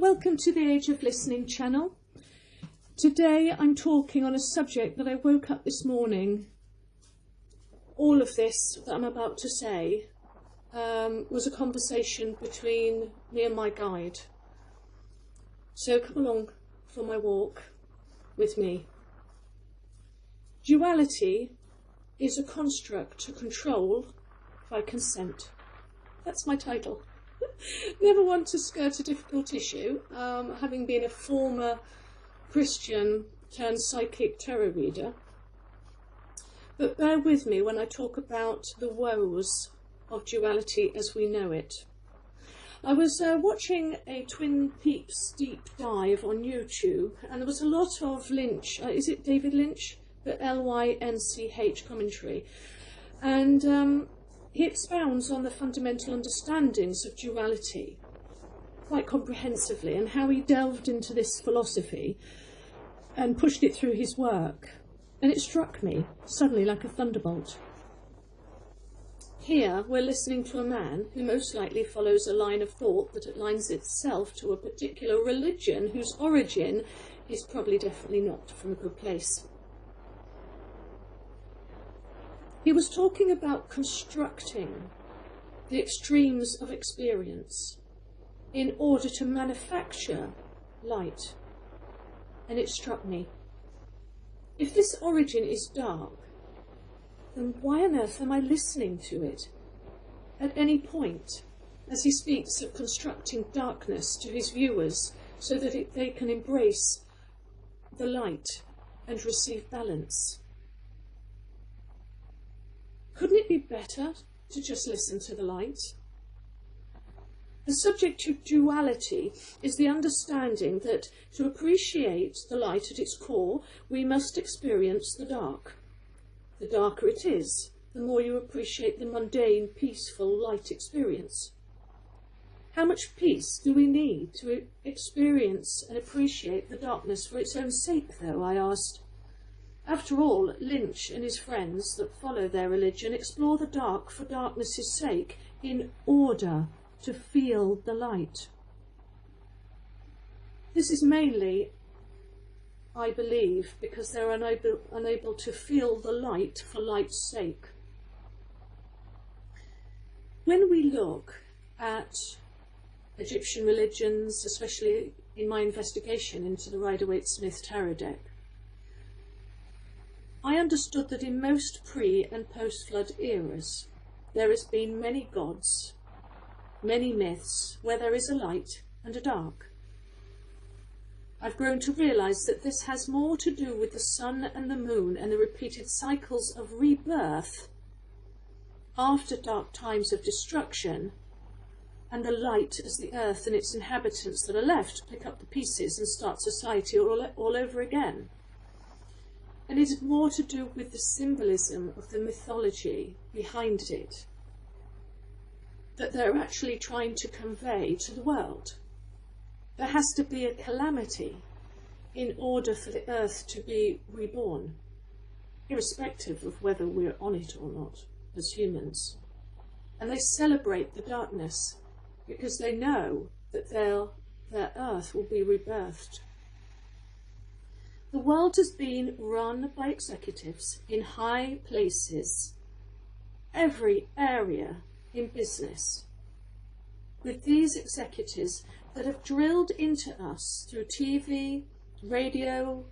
Welcome to the Age of Listening channel. Today I'm talking on a subject that I woke up this morning. All of this that I'm about to say was a conversation between me and my guide. So come along for my walk with me. Duality is a construct to control by consent. That's my title. Never want to skirt a difficult issue, having been a former Christian turned psychic tarot reader. But bear with me when I talk about the woes of duality as we know it. I was watching a Twin Peaks deep dive on YouTube, and there was a lot of Lynch, is it David Lynch? The Lynch commentary. And he expounds on the fundamental understandings of duality quite comprehensively, and how he delved into this philosophy and pushed it through his work. And it struck me suddenly like a thunderbolt. Here we're listening to a man who most likely follows a line of thought that aligns itself to a particular religion whose origin is probably definitely not from a good place. He was talking about constructing the extremes of experience in order to manufacture light. And it struck me. If this origin is dark, then why on earth am I listening to it at any point as he speaks of constructing darkness to his viewers so that they can embrace the light and receive balance? Couldn't it be better to just listen to the light? The subject of duality is the understanding that to appreciate the light at its core, we must experience the dark. The darker it is, the more you appreciate the mundane, peaceful light experience. How much peace do we need to experience and appreciate the darkness for its own sake, though, I asked. After all, Lynch and his friends that follow their religion explore the dark for darkness' sake in order to feel the light. This is mainly, I believe, because they're unable to feel the light for light's sake. When we look at Egyptian religions, especially in my investigation into the Rider-Waite-Smith tarot deck, I understood that in most pre- and post-flood eras, there has been many gods, many myths, where there is a light and a dark. I've grown to realise that this has more to do with the sun and the moon and the repeated cycles of rebirth after dark times of destruction, and the light as the earth and its inhabitants that are left pick up the pieces and start society all over again. And it is more to do with the symbolism of the mythology behind it that they're actually trying to convey to the world. There has to be a calamity in order for the earth to be reborn, irrespective of whether we're on it or not as humans. And they celebrate the darkness because they know that their earth will be rebirthed. The world has been run by executives in high places, every area in business, with these executives that have drilled into us through TV, radio,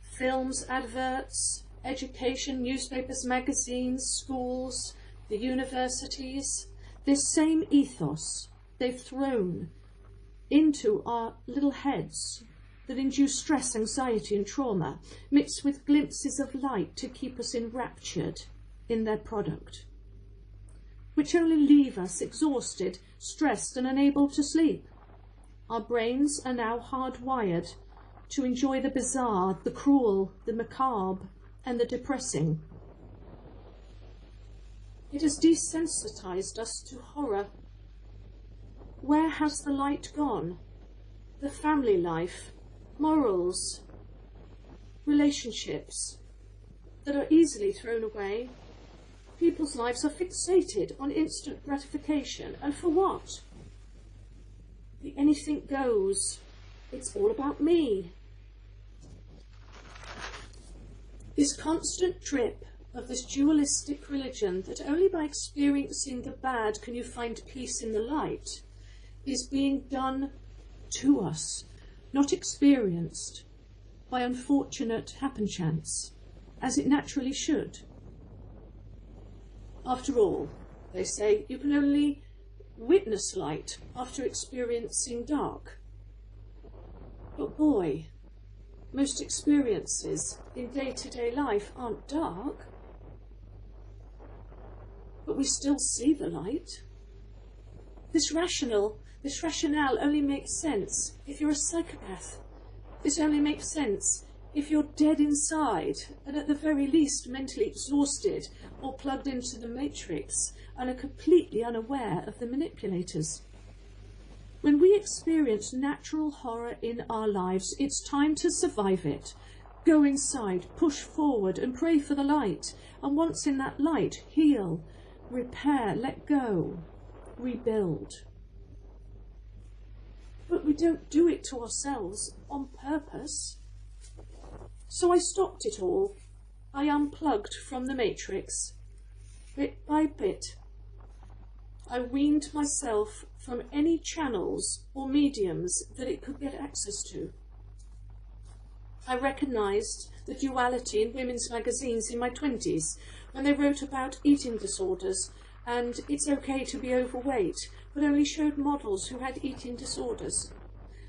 films, adverts, education, newspapers, magazines, schools, the universities, this same ethos they've thrown into our little heads that induce stress, anxiety and trauma, mixed with glimpses of light to keep us enraptured in their product, which only leave us exhausted, stressed and unable to sleep. Our brains are now hardwired to enjoy the bizarre, the cruel, the macabre and the depressing. It has desensitized us to horror. Where has the light gone? The family life, morals, relationships that are easily thrown away. People's lives are fixated on instant gratification. And for what? The anything goes It's all about me. This constant trip of this dualistic religion that only by experiencing the bad can you find peace in the light is being done to us, not experienced by unfortunate happenchance, as it naturally should. After all, they say, you can only witness light after experiencing dark. But boy, most experiences in day-to-day life aren't dark, but we still see the light. This rationale only makes sense if you're a psychopath. This only makes sense if you're dead inside and at the very least mentally exhausted or plugged into the matrix and are completely unaware of the manipulators. When we experience natural horror in our lives, it's time to survive it. Go inside, push forward and pray for the light. And once in that light, heal, repair, let go, rebuild. But we don't do it to ourselves on purpose. So I stopped it all. I unplugged from the matrix. Bit by bit, I weaned myself from any channels or mediums that it could get access to. I recognised the duality in women's magazines in my 20s when they wrote about eating disorders and it's okay to be overweight, but only showed models who had eating disorders.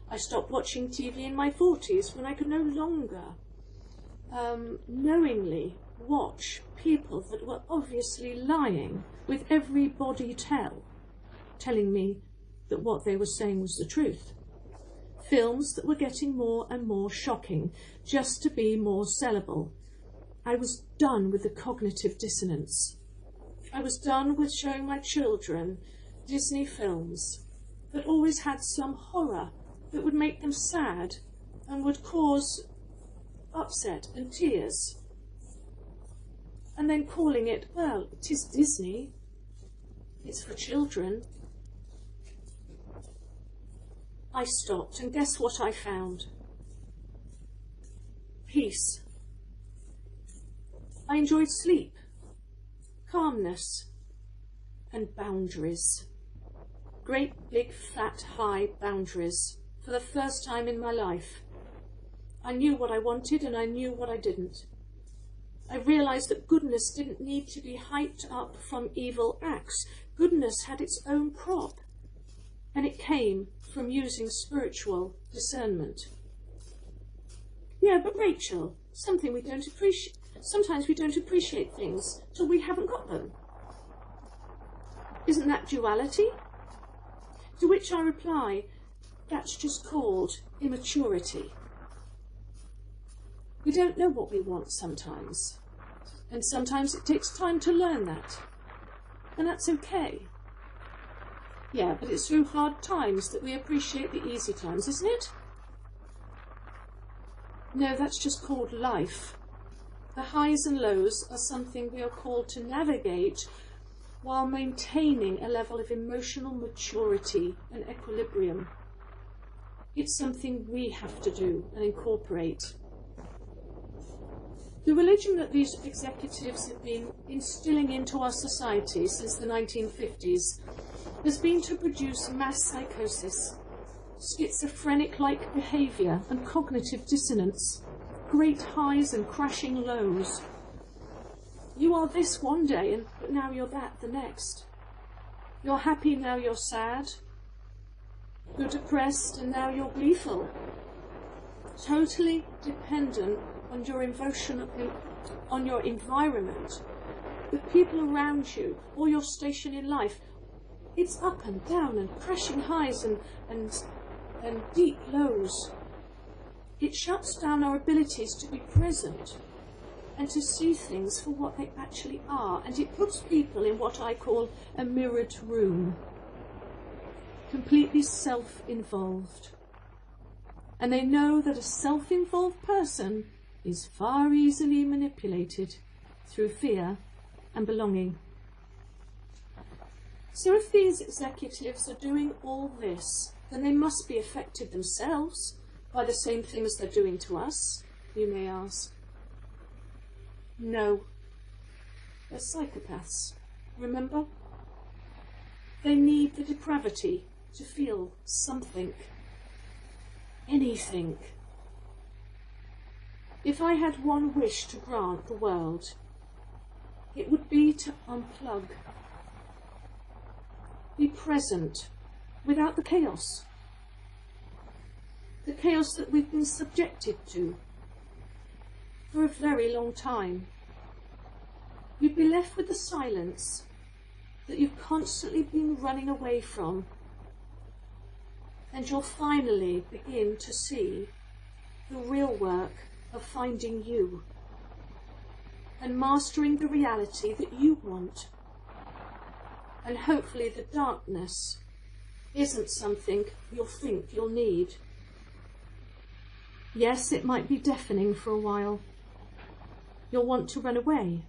I stopped watching TV in my 40s when I could no longer knowingly watch people that were obviously lying with every body telling me that what they were saying was the truth. Films that were getting more and more shocking just to be more sellable. I was done with the cognitive dissonance. I was done with showing my children Disney films that always had some horror that would make them sad and would cause upset and tears. And then calling it, well, it is Disney. It's for children. I stopped, and guess what I found? Peace. I enjoyed sleep, calmness, and boundaries. Great, big, fat, high boundaries for the first time in my life. I knew what I wanted and I knew what I didn't. I realised that goodness didn't need to be hyped up from evil acts. Goodness had its own crop, and it came from using spiritual discernment. Yeah, but Rachel, sometimes we don't appreciate things till we haven't got them. Isn't that duality? To which I reply, that's just called immaturity. We don't know what we want sometimes, and sometimes it takes time to learn that, and that's okay. Yeah, but it's through hard times that we appreciate the easy times, isn't it? No, that's just called life. The highs and lows are something we are called to navigate while maintaining a level of emotional maturity and equilibrium. It's something we have to do and incorporate. The religion that these executives have been instilling into our society since the 1950s has been to produce mass psychosis, schizophrenic-like behaviour and cognitive dissonance, great highs and crashing lows. You are this one day, but now you're that the next. You're happy, now you're sad. You're depressed, and now you're gleeful. Totally dependent on your environment, the people around you, or your station in life. It's up and down and crashing highs and deep lows. It shuts down our abilities to be present and to see things for what they actually are, and it puts people in what I call a mirrored room, completely self-involved. And they know that a self-involved person is far easily manipulated through fear and belonging. So if these executives are doing all this, then they must be affected themselves, By the same things they're doing to us, you may ask. No. They're psychopaths, remember? They need the depravity to feel something. Anything. If I had one wish to grant the world, it would be to unplug. Be present, without the chaos. The chaos that we've been subjected to for a very long time. You'd be left with the silence that you've constantly been running away from, and you'll finally begin to see the real work of finding you and mastering the reality that you want. And hopefully the darkness isn't something you'll think you'll need. Yes, it might be deafening for a while. You'll want to run away.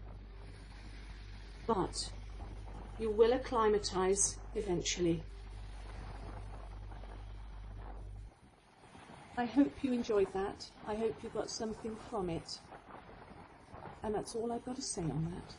But you will acclimatise eventually. I hope you enjoyed that. I hope you got something from it. And that's all I've got to say on that.